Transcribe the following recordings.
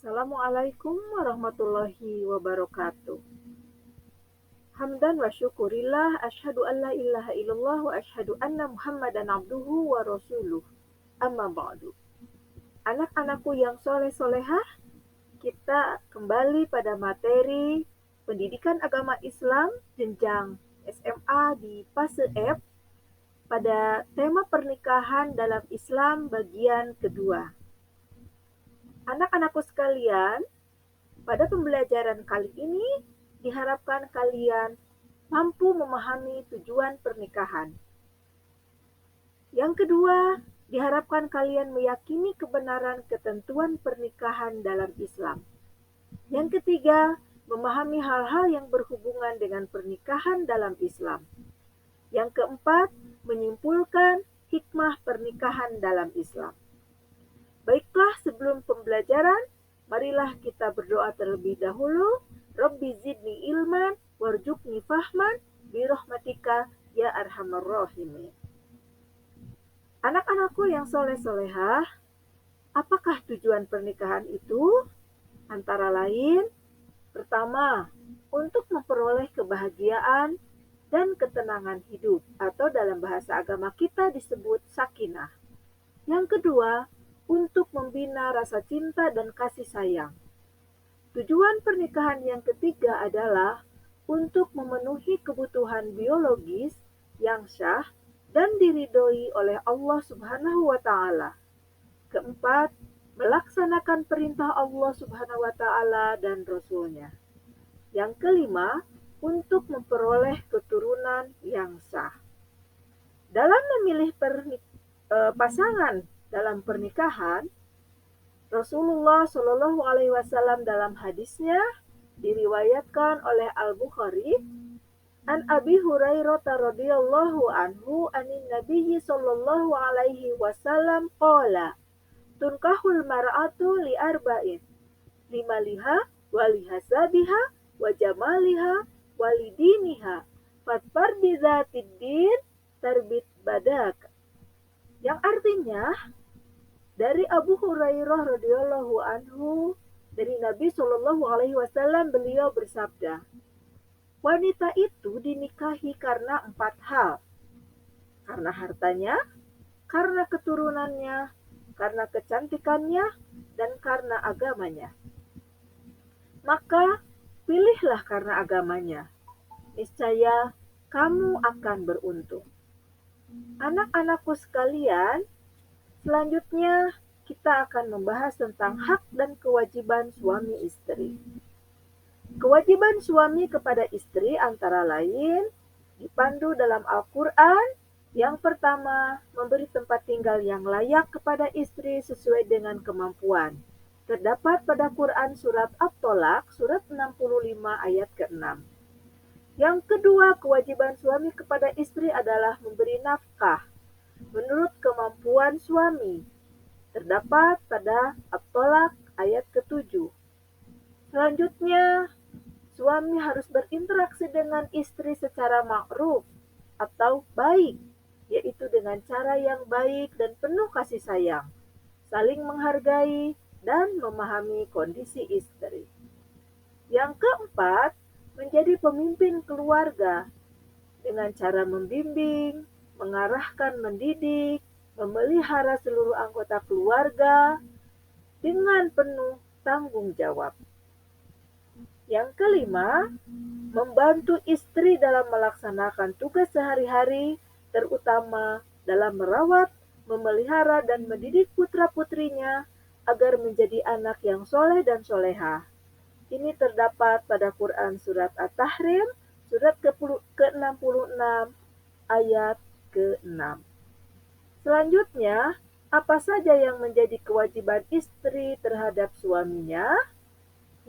Assalamualaikum warahmatullahi wabarakatuh. Hamdan wa syukurillah, asyhadu an la ilaha illallah wa asyhadu anna Muhammadan abduhu wa rasuluh. Amma ba'du. Anak-anakku yang soleh-solehah, kita kembali pada materi pendidikan agama Islam jenjang SMA di fase F pada tema pernikahan dalam Islam bagian kedua. Anak-anakku sekalian, pada pembelajaran kali ini diharapkan kalian mampu memahami tujuan pernikahan. Yang kedua, diharapkan kalian meyakini kebenaran ketentuan pernikahan dalam Islam. Yang ketiga, memahami hal-hal yang berhubungan dengan pernikahan dalam Islam. Yang keempat, menyimpulkan hikmah pernikahan dalam Islam. Baiklah, sebelum pembelajaran, marilah kita berdoa terlebih dahulu. Rabbi zidni ilman warzuqni fahman birahmatika ya arhamar rahimin. Anak-anakku yang soleh-solehah, apakah tujuan pernikahan itu? Antara lain, pertama, untuk memperoleh kebahagiaan dan ketenangan hidup, atau dalam bahasa agama kita disebut sakinah. Yang kedua, untuk membina rasa cinta dan kasih sayang. Tujuan pernikahan yang ketiga adalah untuk memenuhi kebutuhan biologis yang syah dan diridhoi oleh Allah Subhanahu wa taala. Keempat, melaksanakan perintah Allah Subhanahu wa taala dan Rasul-Nya. Yang kelima, untuk memperoleh keturunan yang sah. Dalam memilih pasangan dalam pernikahan, Rasulullah Shallallahu Alaihi Wasallam dalam hadisnya diriwayatkan oleh Al-Bukhari an Abi Hurairah radhiyallahu anhu anin Nabiyyi Shallallahu Alaihi Wasallam qala tunkahul mar'atu li arba'in limaliha walihasabiha wa jamaliha walidiniha fatfar bidzatid din tarbit badak, yang artinya dari Abu Hurairah radhiyallahu anhu dari Nabi Shallallahu Alaihi Wasallam, beliau bersabda, wanita itu dinikahi karena 4 hal, karena hartanya, karena keturunannya, karena kecantikannya, dan karena agamanya. Maka pilihlah karena agamanya, niscaya kamu akan beruntung. Anak-anakku sekalian, selanjutnya, kita akan membahas tentang hak dan kewajiban suami istri. Kewajiban suami kepada istri antara lain dipandu dalam Al-Quran. Yang pertama, memberi tempat tinggal yang layak kepada istri sesuai dengan kemampuan. Terdapat pada Quran surat At-Tolak, surat 65 ayat ke-6. Yang kedua, kewajiban suami kepada istri adalah memberi nafkah menurut kemampuan suami. Terdapat pada At-Tolak ayat ke-7. Selanjutnya, suami harus berinteraksi dengan istri secara ma'ruf atau baik, yaitu dengan cara yang baik dan penuh kasih sayang, saling menghargai dan memahami kondisi istri. Yang keempat, menjadi pemimpin keluarga dengan cara membimbing, mengarahkan, mendidik, memelihara seluruh anggota keluarga dengan penuh tanggung jawab. Yang kelima, membantu istri dalam melaksanakan tugas sehari-hari, terutama dalam merawat, memelihara, dan mendidik putra-putrinya agar menjadi anak yang soleh dan solehah. Ini terdapat pada Quran surat At-Tahrim, surat ke-66, ayat ke-6. Selanjutnya, apa saja yang menjadi kewajiban istri terhadap suaminya?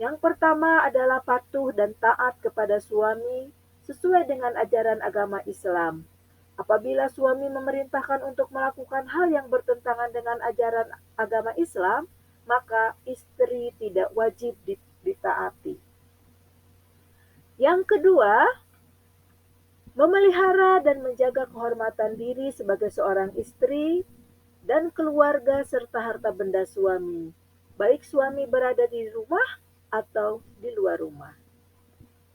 Yang pertama adalah patuh dan taat kepada suami sesuai dengan ajaran agama Islam. Apabila suami memerintahkan untuk melakukan hal yang bertentangan dengan ajaran agama Islam, maka istri tidak wajib ditaati. Yang kedua, memelihara dan menjaga kehormatan diri sebagai seorang istri dan keluarga serta harta benda suami. baik suami berada di rumah atau di luar rumah.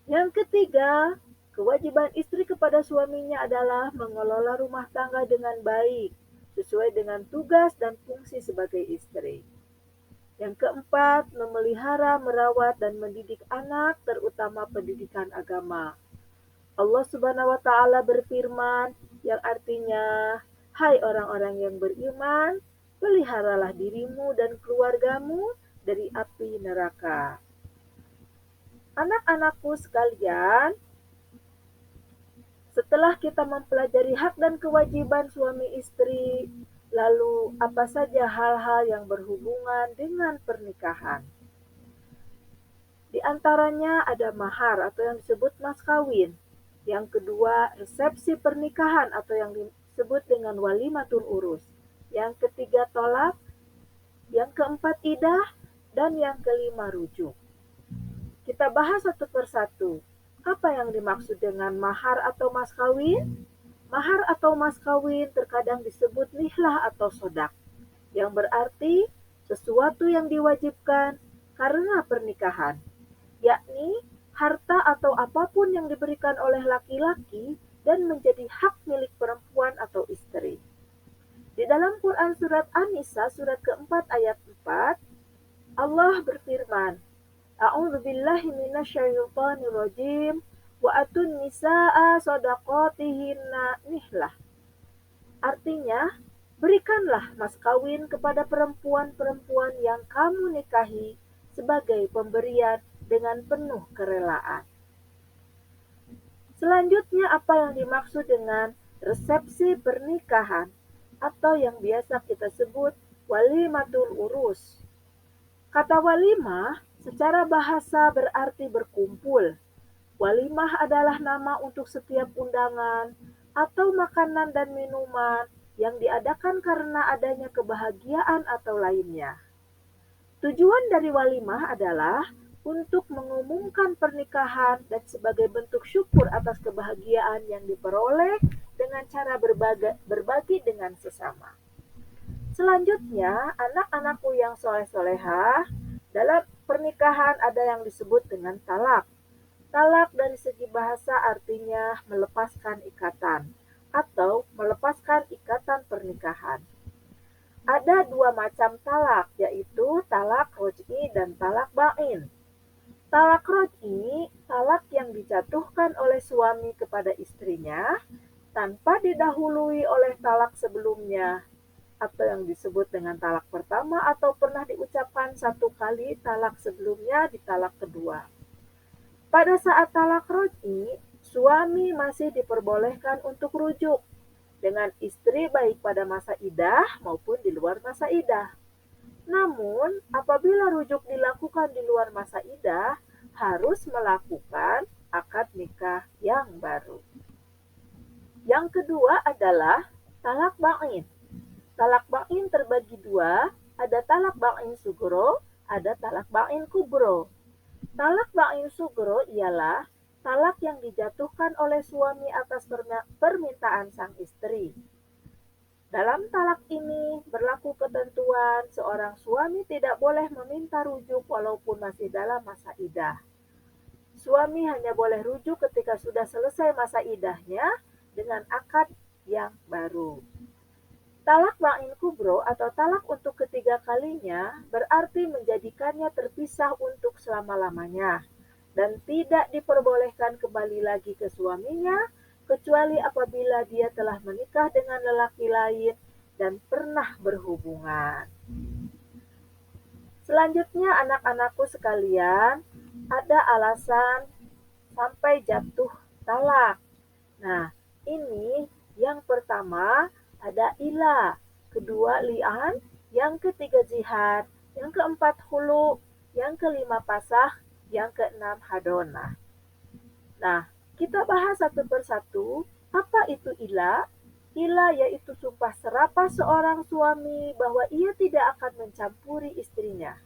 Yang ketiga, kewajiban istri kepada suaminya adalah mengelola rumah tangga dengan baik, sesuai dengan tugas dan fungsi sebagai istri. Yang keempat, memelihara, merawat, dan mendidik anak, terutama pendidikan agama. Allah Subhanahu wa Ta'ala berfirman, yang artinya, "Hai orang-orang yang beriman, peliharalah dirimu dan keluargamu dari api neraka." Anak-anakku sekalian, setelah kita mempelajari hak dan kewajiban suami istri, lalu apa saja hal-hal yang berhubungan dengan pernikahan? Di antaranya ada mahar atau yang disebut mas kawin. Yang kedua, resepsi pernikahan atau yang disebut dengan walimatul urus. Yang ketiga, tolak. Yang keempat, idah. Dan yang kelima, rujuk. Kita bahas satu persatu. Apa yang dimaksud dengan mahar atau mas kawin? Mahar atau mas kawin terkadang disebut nihlah atau sodak, yang berarti sesuatu yang diwajibkan karena pernikahan, yakni harta atau apapun yang diberikan oleh laki-laki dan menjadi hak milik perempuan atau istri. Di dalam Quran surat An-Nisa surat keempat ayat 4, Allah berfirman, A'udzu billahi minasyaitonir rajim wa atun nisaa shadaqatihinna nihlah. Artinya, berikanlah mas kawin kepada perempuan-perempuan yang kamu nikahi sebagai pemberian dengan penuh kerelaan. Selanjutnya, apa yang dimaksud dengan resepsi pernikahan atau yang biasa kita sebut walimatul urus? Kata walimah secara bahasa berarti berkumpul. Walimah adalah nama untuk setiap undangan atau makanan dan minuman yang diadakan karena adanya kebahagiaan atau lainnya. Tujuan dari walimah adalah untuk mengumumkan pernikahan dan sebagai bentuk syukur atas kebahagiaan yang diperoleh dengan cara berbagi dengan sesama. Selanjutnya, anak-anakku yang soleh-solehah, dalam pernikahan ada yang disebut dengan talak. Talak dari segi bahasa artinya melepaskan ikatan atau melepaskan ikatan pernikahan. Ada dua macam talak, yaitu talak roj'i dan talak ba'in. Talak roj'i, talak yang dijatuhkan oleh suami kepada istrinya tanpa didahului oleh talak sebelumnya, atau yang disebut dengan talak pertama atau pernah diucapkan satu kali talak sebelumnya di talak kedua. Pada saat talak roj'i, suami masih diperbolehkan untuk rujuk dengan istri baik pada masa idah maupun di luar masa idah. Namun, apabila rujuk dilakukan di luar masa idah, harus melakukan akad nikah yang baru. Yang kedua adalah talak ba'in. Talak ba'in terbagi dua, ada talak ba'in sugro, ada talak ba'in kubro. Talak ba'in sugro ialah talak yang dijatuhkan oleh suami atas permintaan sang istri. Dalam talak ini berlaku ketentuan seorang suami tidak boleh meminta rujuk walaupun masih dalam masa idah. Suami hanya boleh rujuk ketika sudah selesai masa idahnya dengan akad yang baru. Talak ba'in kubro atau talak untuk ketiga kalinya berarti menjadikannya terpisah untuk selama-lamanya dan tidak diperbolehkan kembali lagi ke suaminya kecuali apabila dia telah menikah dengan lelaki lain dan pernah berhubungan. Selanjutnya anak-anakku sekalian, ada alasan sampai jatuh talak. Nah, ini yang pertama ada ilah, kedua li'an, yang ketiga jihad, yang keempat hulu, yang kelima pasah, yang keenam hadonah. Nah, kita bahas satu persatu, apa itu ilah? Ilah yaitu sumpah serapah seorang suami bahwa ia tidak akan mencampuri istrinya.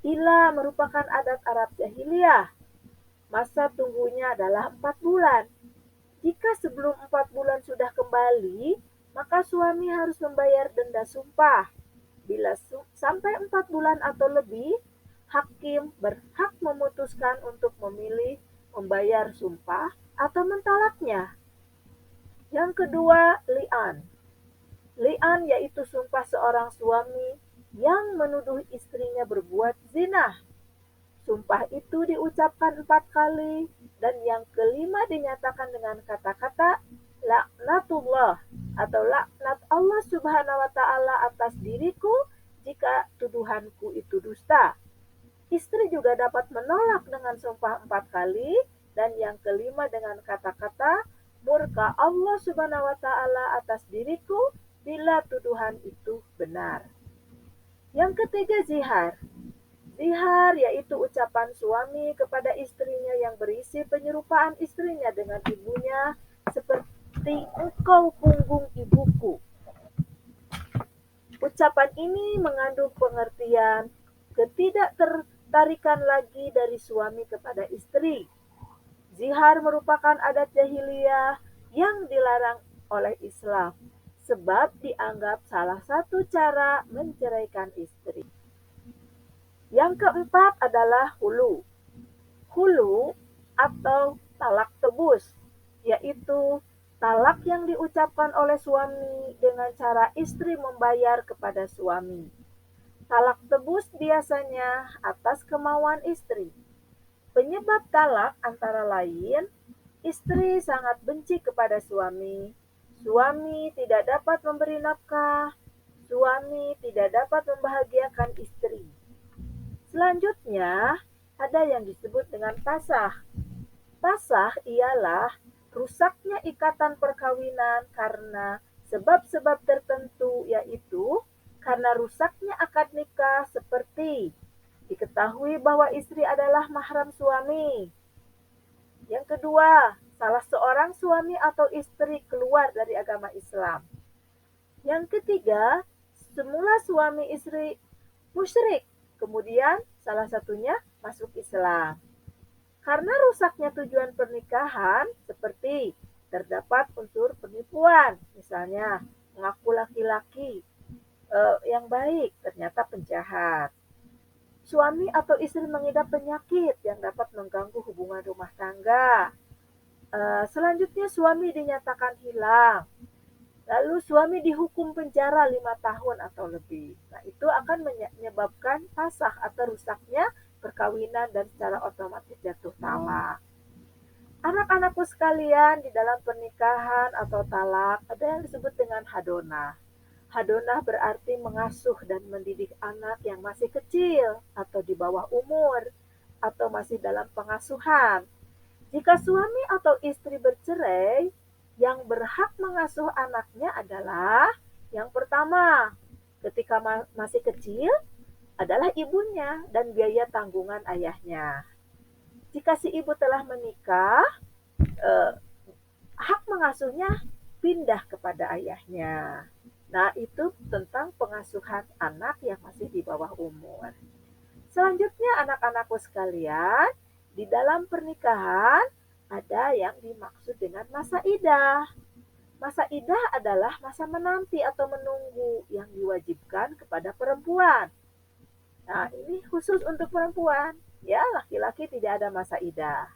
Ilah merupakan adat Arab jahiliyah. Masa tunggunya adalah 4 bulan. Jika sebelum 4 bulan sudah kembali, maka suami harus membayar denda sumpah. Bila sampai 4 bulan atau lebih, hakim berhak memutuskan untuk memilih membayar sumpah atau mentalaknya. Yang kedua, li'an. Li'an yaitu sumpah seorang suami yang menuduh istrinya berbuat zina. Sumpah itu diucapkan 4 kali dan yang kelima dinyatakan dengan kata-kata laknatullah atau laknat Allah Subhanahu wa taala atas diriku jika tuduhanku itu dusta. Istri juga dapat menolak dengan sumpah 4 kali dan yang kelima dengan kata-kata murka Allah Subhanahu wa taala atas diriku bila tuduhan itu benar. Yang ketiga, zihar. Zihar yaitu ucapan suami kepada istrinya yang berisi penyerupaan istrinya dengan ibunya seperti engkau punggung ibuku. Ucapan ini mengandung pengertian ketidaktertarikan lagi dari suami kepada istri. Zihar merupakan adat jahiliyah yang dilarang oleh Islam sebab dianggap salah satu cara menceraikan istri. Yang keempat adalah hulu. Hulu atau talak tebus, yaitu talak yang diucapkan oleh suami dengan cara istri membayar kepada suami. Talak tebus biasanya atas kemauan istri. Penyebab talak antara lain, istri sangat benci kepada suami, suami tidak dapat memberi nafkah, suami tidak dapat membahagiakan istri. Selanjutnya, ada yang disebut dengan pasah. Pasah ialah rusaknya ikatan perkawinan karena sebab-sebab tertentu, yaitu karena rusaknya akad nikah seperti diketahui bahwa istri adalah mahram suami. Yang kedua, salah seorang suami atau istri keluar dari agama Islam. Yang ketiga, semula suami istri musyrik, kemudian salah satunya masuk Islam. Karena rusaknya tujuan pernikahan seperti terdapat unsur penipuan, misalnya mengaku laki-laki yang baik ternyata penjahat. Suami atau istri mengidap penyakit yang dapat mengganggu hubungan rumah tangga. Selanjutnya suami dinyatakan hilang. Lalu suami dihukum penjara 5 tahun atau lebih. Nah, itu akan menyebabkan pasah atau rusaknya perkawinan dan secara otomatis jatuh talak. Anak-anakku sekalian, di dalam pernikahan atau talak ada yang disebut dengan hadonah. Hadonah berarti mengasuh dan mendidik anak yang masih kecil atau di bawah umur atau masih dalam pengasuhan. Jika suami atau istri bercerai, yang berhak mengasuh anaknya adalah yang pertama, ketika masih kecil adalah ibunya dan biaya tanggungan ayahnya. Jika si ibu telah menikah, eh, hak mengasuhnya pindah kepada ayahnya. Nah, itu tentang pengasuhan anak yang masih di bawah umur. Selanjutnya, anak-anakku sekalian, di dalam pernikahan ada yang dimaksud dengan masa idah. Masa idah adalah masa menanti atau menunggu yang diwajibkan kepada perempuan. Nah, ini khusus untuk perempuan. Ya, laki-laki tidak ada masa idah.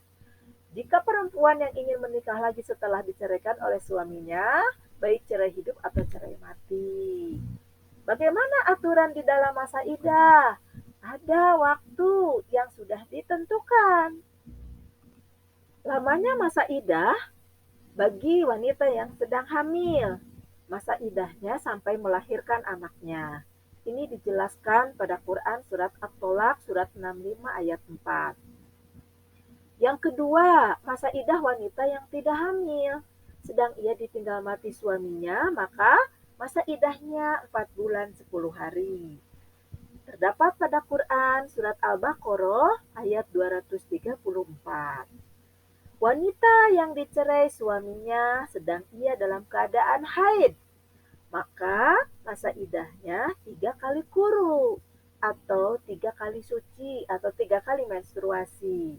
Jika perempuan yang ingin menikah lagi setelah diceraikan oleh suaminya, baik cerai hidup atau cerai mati. Bagaimana aturan di dalam masa idah? Ada waktu yang sudah ditentukan. Lamanya masa idah bagi wanita yang sedang hamil. Masa idahnya sampai melahirkan anaknya. Ini dijelaskan pada Quran surat At-Tolak surat 65 ayat 4. Yang kedua, masa idah wanita yang tidak hamil. Sedang ia ditinggal mati suaminya, maka masa idahnya 4 bulan 10 hari. Terdapat pada Quran surat Al-Baqarah ayat 234. Wanita yang dicerai suaminya sedang ia dalam keadaan haid, maka masa idahnya 3 kali quru atau 3 kali suci atau 3 kali menstruasi.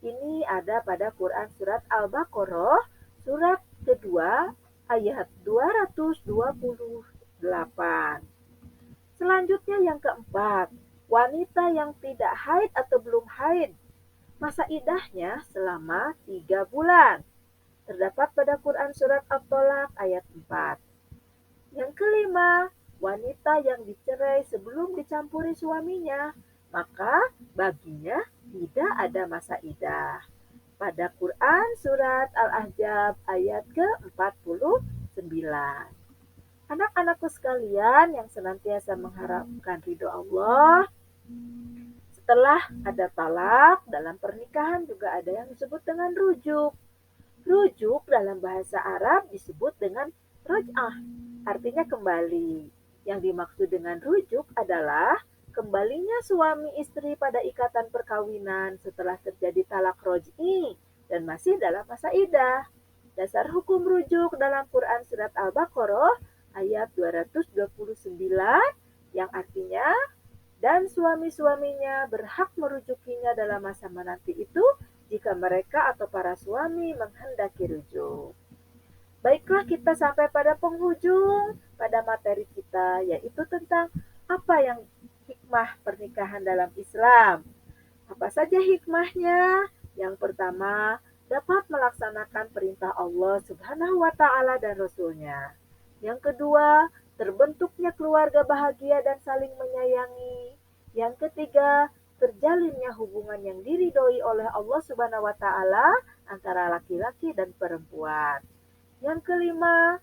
Ini ada pada Quran surat Al-Baqarah surat kedua ayat 228. Selanjutnya yang keempat, wanita yang tidak haid atau belum haid. Masa idahnya selama 3 bulan. Terdapat pada Quran Surat At-Tolak ayat 4. Yang kelima, wanita yang dicerai sebelum dicampuri suaminya, maka baginya tidak ada masa idah. Pada Quran Surat Al-Ahzab ayat ke-49. Anak-anakku sekalian yang senantiasa mengharapkan ridho Allah, setelah ada talak dalam pernikahan juga ada yang disebut dengan rujuk. Rujuk dalam bahasa Arab disebut dengan roj'ah, artinya kembali. Yang dimaksud dengan rujuk adalah kembalinya suami istri pada ikatan perkawinan setelah terjadi talak roj'i dan masih dalam masa iddah. Dasar hukum rujuk dalam Quran Surat Al-Baqarah ayat 229 yang artinya dan suami-suaminya berhak merujukinya dalam masa menanti itu jika mereka atau para suami menghendaki rujuk. Baiklah, kita sampai pada penghujung pada materi kita, yaitu tentang apa yang hikmah pernikahan dalam Islam. Apa saja hikmahnya? Yang pertama, dapat melaksanakan perintah Allah Subhanahu wa Ta'ala dan Rasul-Nya. Yang kedua, terbentuknya keluarga bahagia dan saling menyayangi. Yang ketiga, terjalinnya hubungan yang diridhoi oleh Allah Subhanahu wa Ta'ala antara laki-laki dan perempuan. Yang kelima,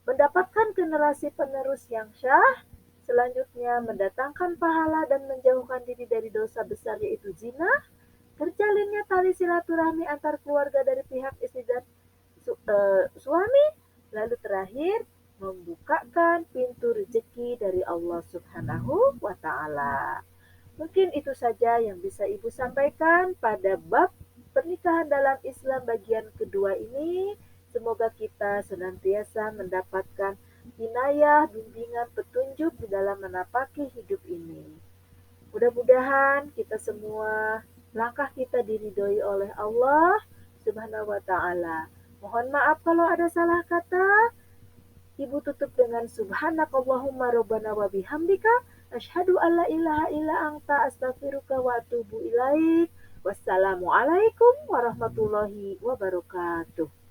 mendapatkan generasi penerus yang syah. Selanjutnya, mendatangkan pahala dan menjauhkan diri dari dosa besar yaitu zina. Terjalinnya tali silaturahmi antar keluarga dari pihak istri dan suami. Lalu terakhir, membukakan pintu rezeki dari Allah Subhanahu wa Ta'ala. Mungkin itu saja yang bisa Ibu sampaikan pada bab pernikahan dalam Islam bagian kedua ini. Semoga kita senantiasa mendapatkan inayah, bimbingan, petunjuk di dalam menapaki hidup ini. Mudah-mudahan kita semua, langkah kita diridhoi oleh Allah Subhanahu wa Ta'ala. Mohon maaf kalau ada salah kata. Ibu tutup dengan subhanakallahumma rabbana wa bihamdika asyhadu alla ilaha illa anta astaghfiruka wa atubu ilaik. Wassalamualaikum warahmatullahi wabarakatuh.